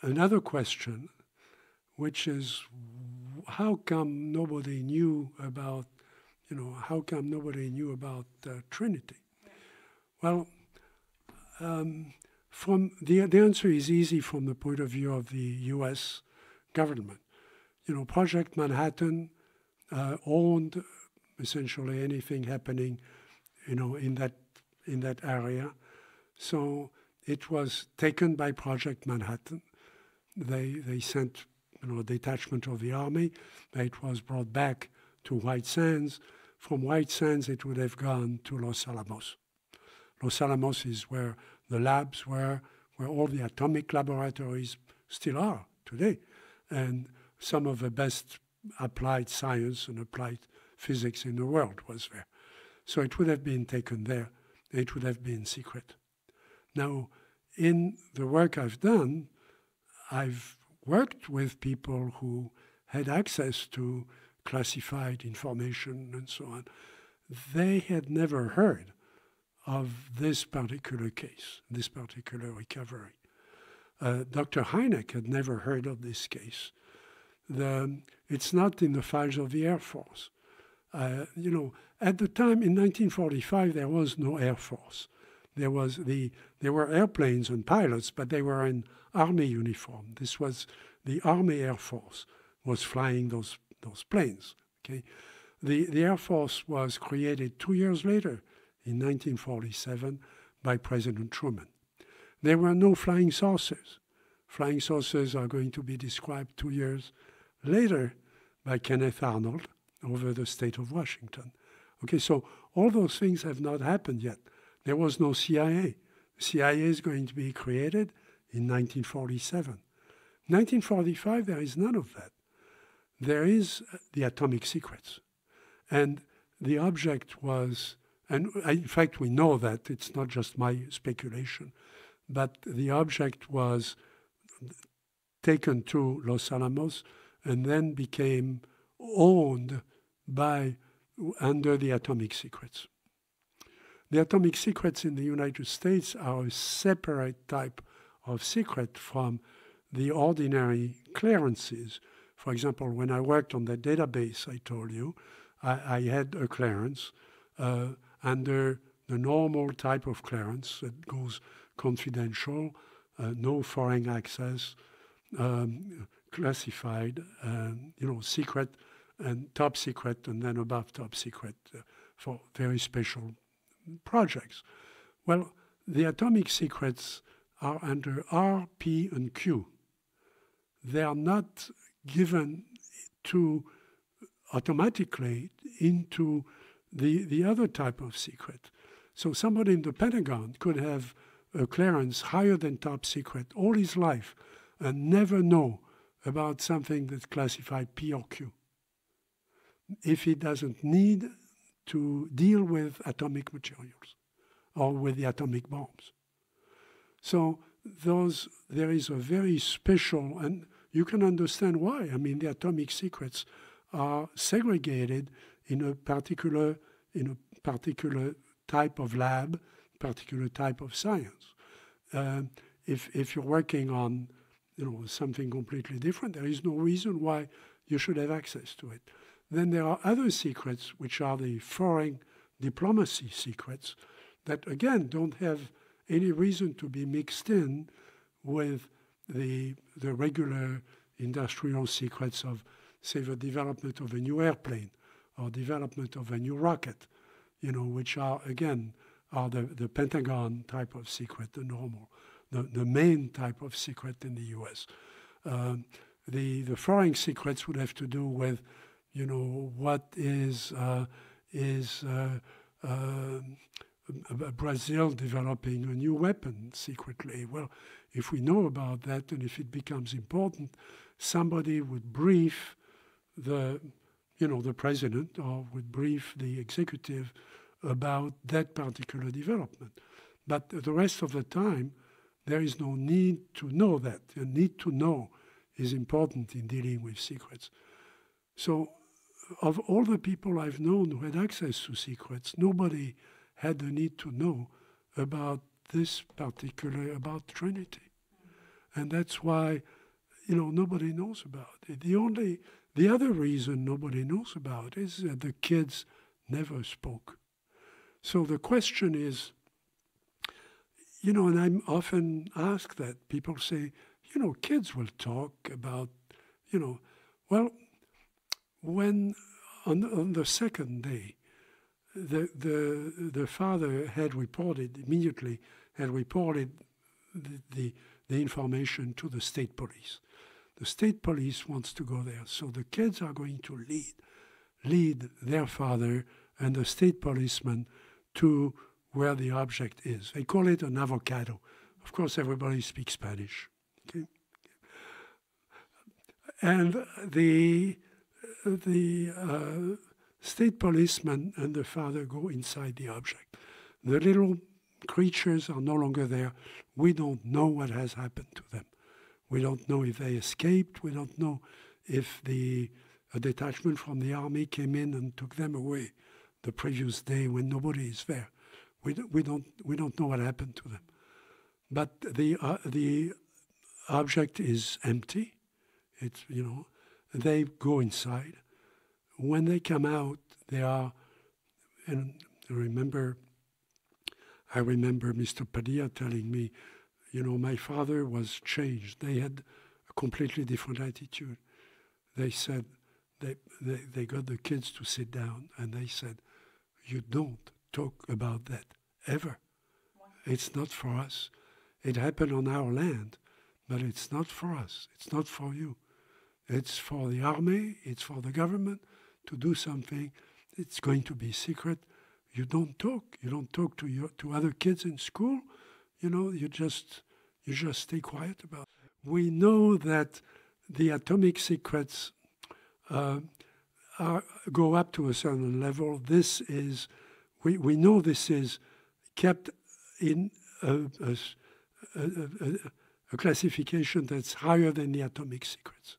another question, which is how come nobody knew about, how come nobody knew about Trinity? Well, from the answer is easy from the point of view of the U.S. government. Project Manhattan owned essentially anything happening, in that area. So it was taken by Project Manhattan. They sent, a detachment of the army. It was brought back to White Sands. From White Sands, it would have gone to Los Alamos. Los Alamos is where the labs were, where all the atomic laboratories still are today. And some of the best applied science and applied physics in the world was there. So it would have been taken there. It would have been secret. Now, in the work I've done, I've worked with people who had access to classified information and so on. They had never heard of this particular case, this particular recovery. Dr. Hynek had never heard of this case. It's not in the files of the Air Force. At the time, in 1945, there was no Air Force. There were airplanes and pilots, but they were in Army uniform. This was the Army Air Force was flying those planes. Okay, the Air Force was created 2 years later, in 1947, by President Truman. There were no flying saucers. Flying saucers are going to be described 2 years later by Kenneth Arnold over the state of Washington. Okay, so all those things have not happened yet. There was no CIA. CIA is going to be created in 1947. 1945, there is none of that. There is the atomic secrets. And the object was, and in fact we know that, it's not just my speculation, but the object was taken to Los Alamos and then became owned under the atomic secrets. The atomic secrets in the United States are a separate type of secret from the ordinary clearances. For example, when I worked on the database I told you, I had a clearance under the normal type of clearance that goes confidential, no foreign access, classified, secret, and top secret, and then above top secret for very special projects. Well, the atomic secrets are under R, P, and Q. They are not given automatically into the other type of secret. So somebody in the Pentagon could have a clearance higher than top secret all his life and never know about something that's classified P or Q, if he doesn't need to deal with atomic materials or with the atomic bombs. So there is a very special, and you can understand why. I mean, the atomic secrets are segregated in a particular type of lab, particular type of science. If you're working on something completely different, there is no reason why you should have access to it. Then there are other secrets, which are the foreign diplomacy secrets, that again don't have any reason to be mixed in with the regular industrial secrets of, say, the development of a new airplane or development of a new rocket, which are, again, are the Pentagon type of secret, the normal, the main type of secret in the U.S. The foreign secrets would have to do with, what is Brazil developing a new weapon secretly. Well, if we know about that and if it becomes important, somebody would brief the president or would brief the executive about that particular development. But the rest of the time, there is no need to know that. The need to know is important in dealing with secrets. So of all the people I've known who had access to secrets, nobody had the need to know about this particular, about Trinity. And that's why, nobody knows about it. The other reason nobody knows about is that the kids never spoke. So the question is, and I'm often asked that, people say, kids will talk about, well, when on the second day, the father had reported the information to the state police. The state police wants to go there, so the kids are going to lead their father and the state policeman to where the object is. They call it an avocado. Of course, everybody speaks Spanish. Okay? And the state policeman and the father go inside the object. The little creatures are no longer there. We don't know what has happened to them. We don't know if they escaped. We don't know if a detachment from the army came in and took them away the previous day when nobody is there. We don't know what happened to them. But the object is empty. It's, they go inside. When they come out, they are, and I remember Mr. Padilla telling me, my father was changed. They had a completely different attitude. They said, they got the kids to sit down, and they said, you don't talk about that, ever. It's not for us. It happened on our land, but it's not for us. It's not for you. It's for the army. It's for the government to do something. It's going to be secret. You don't talk. You don't talk to other kids in school. You just stay quiet about it. We know that the atomic secrets go up to a certain level. This is, we know this is kept in a classification that's higher than the atomic secrets.